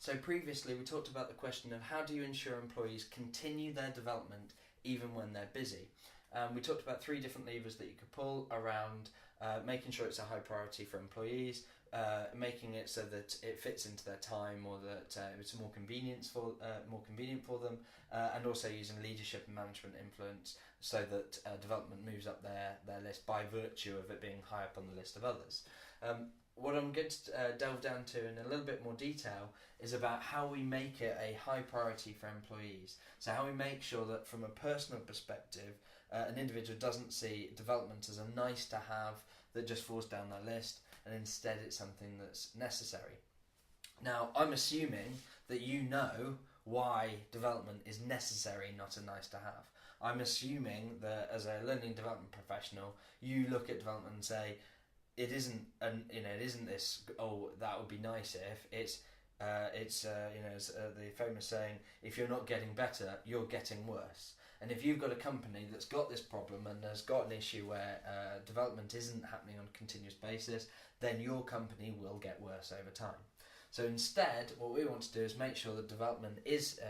So previously we talked about the question of how do you ensure employees continue their development even when they're busy. We talked about 3 different levers that you could pull around making sure it's a high priority for employees, making it so that it fits into their time, or that it's more convenient for them, and also using leadership and management influence so that development moves up their list by virtue of it being high up on the list of others. What I'm going to delve down to in a little bit more detail is about how we make it a high priority for employees. So how we make sure that from a personal perspective, an individual doesn't see development as a nice to have that just falls down their list, and instead it's something that's necessary. Now, I'm assuming that you know why development is necessary, not a nice to have. I'm assuming that as a learning development professional, you look at development and say, it isn't this, oh, that would be nice if. It's the famous saying, if you're not getting better, you're getting worse. And if you've got a company that's got this problem and has got an issue where development isn't happening on a continuous basis, then your company will get worse over time. So instead, what we want to do is make sure that development is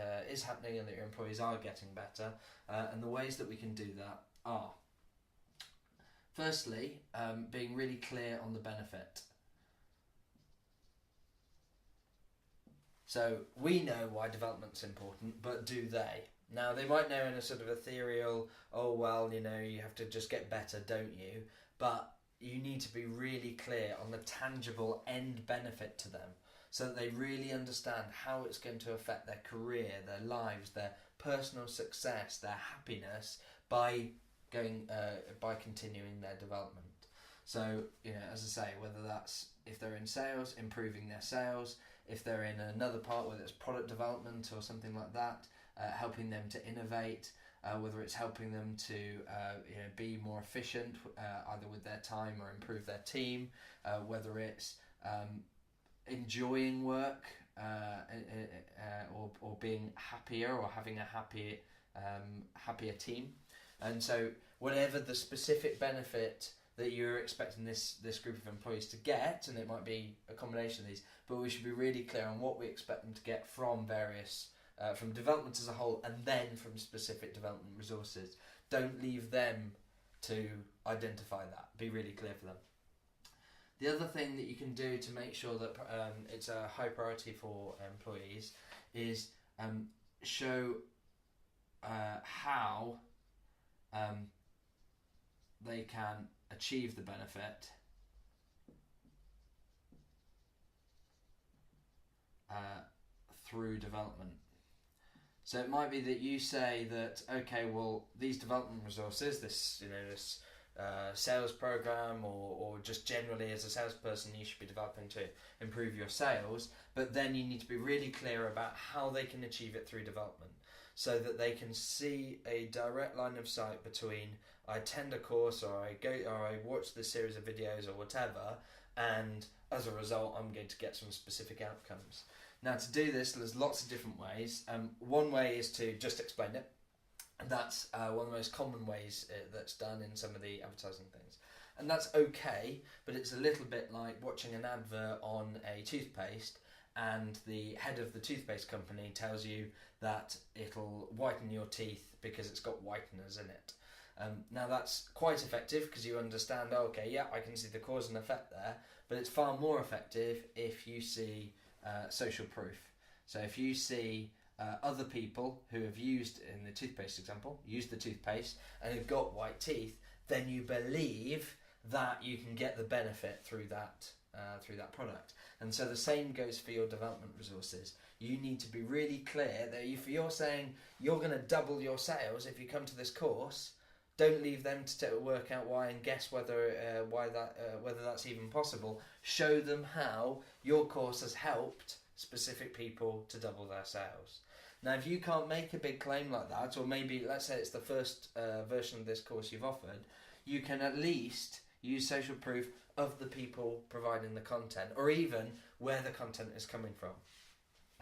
happening and that your employees are getting better. And the ways that we can do that are, firstly, being really clear on the benefit. So we know why development's important, but do they? Now, they might know in a sort of ethereal, oh, well, you have to just get better, don't you? But you need to be really clear on the tangible end benefit to them so that they really understand how it's going to affect their career, their lives, their personal success, their happiness by continuing their development. So, as I say, whether that's if they're in sales, improving their sales, if they're in another part, whether it's product development or something like that, helping them to innovate, whether it's helping them to be more efficient, either with their time or improve their team, whether it's enjoying work or being happier or having a happier team. And so whatever the specific benefit that you're expecting this group of employees to get, and it might be a combination of these, but we should be really clear on what we expect them to get from various from development as a whole, and then from specific development resources. Don't leave them to identify that. Be really clear for them. The other thing that you can do to make sure that it's a high priority for employees is show how they can achieve the benefit through development. So it might be that you say that, okay, well, these development resources, this sales program, or just generally as a salesperson, you should be developing to improve your sales. But then you need to be really clear about how they can achieve it through development, so that they can see a direct line of sight between I attend a course or I watch this series of videos or whatever, and as a result, I'm going to get some specific outcomes. Now, to do this, there's lots of different ways. One way is to just explain it. And that's one of the most common ways that's done in some of the advertising things. And that's okay, but it's a little bit like watching an advert on a toothpaste, and the head of the toothpaste company tells you that it'll whiten your teeth because it's got whiteners in it. Now, that's quite effective because you understand, okay, yeah, I can see the cause and effect there, but it's far more effective if you see social proof. So if you see other people who have used, in the toothpaste example, used the toothpaste and have got white teeth, then you believe that you can get the benefit through that product. And so the same goes for your development resources. You need to be really clear that if you're saying you're going to double your sales if you come to this course, don't leave them to work out why and guess whether that's even possible. Show them how your course has helped specific people to double their sales. Now, if you can't make a big claim like that, or maybe let's say it's the first version of this course you've offered, you can at least use social proof of the people providing the content, or even where the content is coming from.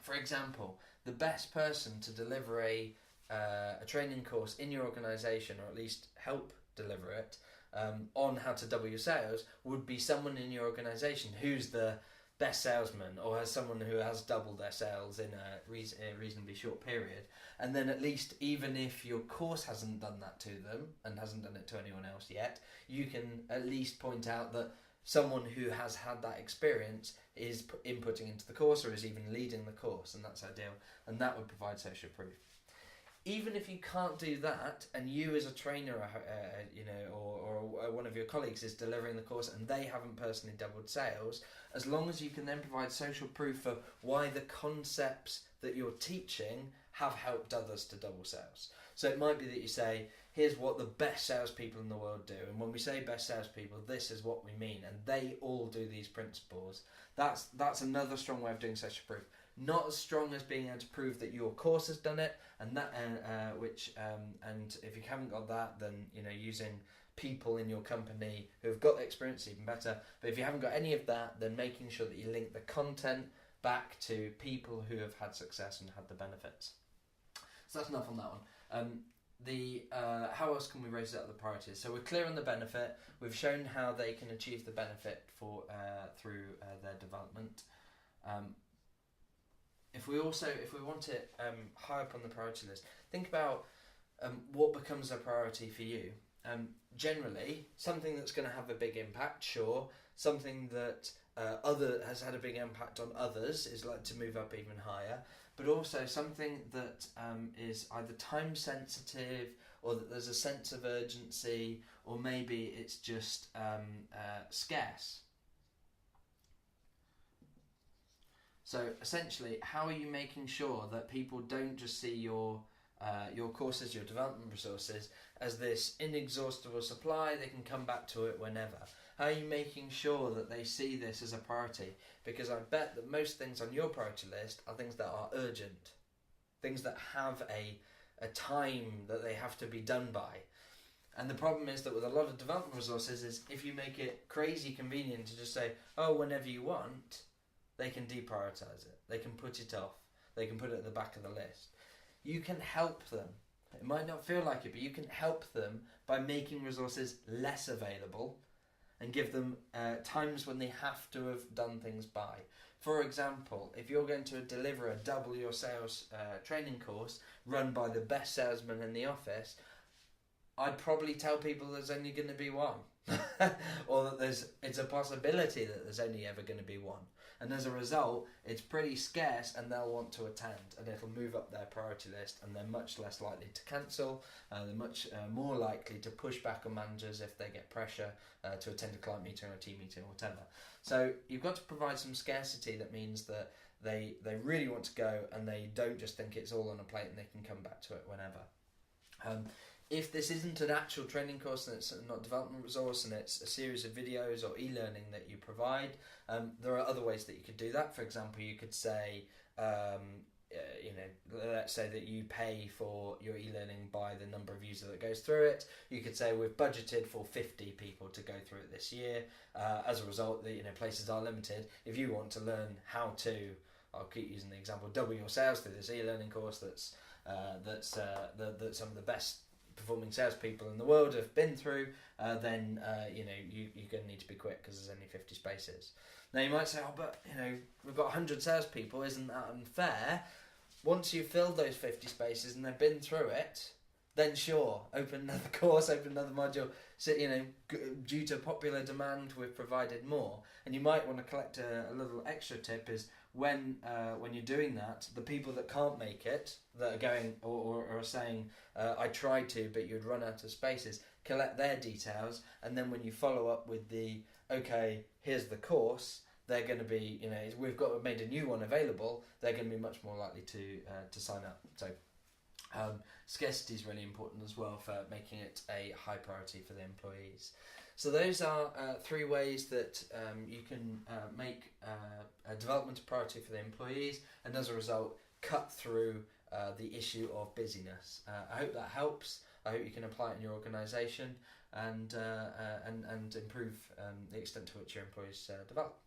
For example, the best person to deliver a training course in your organisation, or at least help deliver it, on how to double your sales, would be someone in your organisation who's the best salesman, or as someone who has doubled their sales in a reasonably short period. And then at least, even if your course hasn't done that to them and hasn't done it to anyone else yet, you can at least point out that someone who has had that experience is inputting into the course or is even leading the course, and that's ideal. And that would provide social proof. Even if you can't do that, and you as a trainer, or one of your colleagues is delivering the course and they haven't personally doubled sales, as long as you can then provide social proof for why the concepts that you're teaching have helped others to double sales. So it might be that you say, here's what the best salespeople in the world do, and when we say best salespeople, this is what we mean, and they all do these principles. That's another strong way of doing social proof. Not as strong as being able to prove that your course has done it, and if you haven't got that, then using people in your company who have got the experience, even better. But if you haven't got any of that, then making sure that you link the content back to people who have had success and had the benefits. So that's enough on that one. How else can we raise it up the priorities? So we're clear on the benefit. We've shown how they can achieve the benefit through their development. If we want it high up on the priority list, think about what becomes a priority for you. Generally, something that's going to have a big impact, sure. Something that has had a big impact on others is like to move up even higher. But also something that is either time sensitive, or that there's a sense of urgency, or maybe it's just scarce. So essentially, how are you making sure that people don't just see your courses, your development resources, as this inexhaustible supply? They can come back to it whenever. How are you making sure that they see this as a priority? Because I bet that most things on your priority list are things that are urgent, things that have a time that they have to be done by. And the problem is that with a lot of development resources is if you make it crazy convenient to just say, oh, whenever you want, they can deprioritize it. They can put it off. They can put it at the back of the list. You can help them. It might not feel like it, but you can help them by making resources less available and give them times when they have to have done things by. For example, if you're going to deliver a double your sales training course run by the best salesman in the office, I'd probably tell people there's only going to be one. Or that it's a possibility that there's only ever going to be one. And as a result, it's pretty scarce and they'll want to attend, and it'll move up their priority list, and they're much less likely to cancel. They're much more likely to push back on managers if they get pressure to attend a client meeting or a team meeting or whatever. So you've got to provide some scarcity that means that they really want to go and they don't just think it's all on a plate and they can come back to it whenever. If this isn't an actual training course and it's not a development resource and it's a series of videos or e-learning that you provide, there are other ways that you could do that. For example, you could say, let's say that you pay for your e-learning by the number of users that goes through it. You could say we've budgeted for 50 people to go through it this year. As a result, places are limited. If you want to learn how to, I'll keep using the example, double your sales through this e-learning course that's some of the best performing salespeople in the world have been through, then you're going to need to be quick because there's only 50 spaces. Now you might say, oh, but we've got 100 salespeople, isn't that unfair? Once you've filled those 50 spaces and they've been through it, then sure, open another course, open another module. So due to popular demand, we've provided more. And you might want to collect a little extra tip is when you're doing that, the people that can't make it, that are going or are saying, I tried to, but you'd run out of spaces, collect their details, and then when you follow up with okay, here's the course, they're going to be, we've made a new one available, they're going to be much more likely to sign up. So scarcity is really important as well for making it a high priority for the employees. So those are 3 ways that you can make a development a priority for the employees, and as a result cut through the issue of busyness. I hope that helps. I hope you can apply it in your organisation and improve the extent to which your employees develop.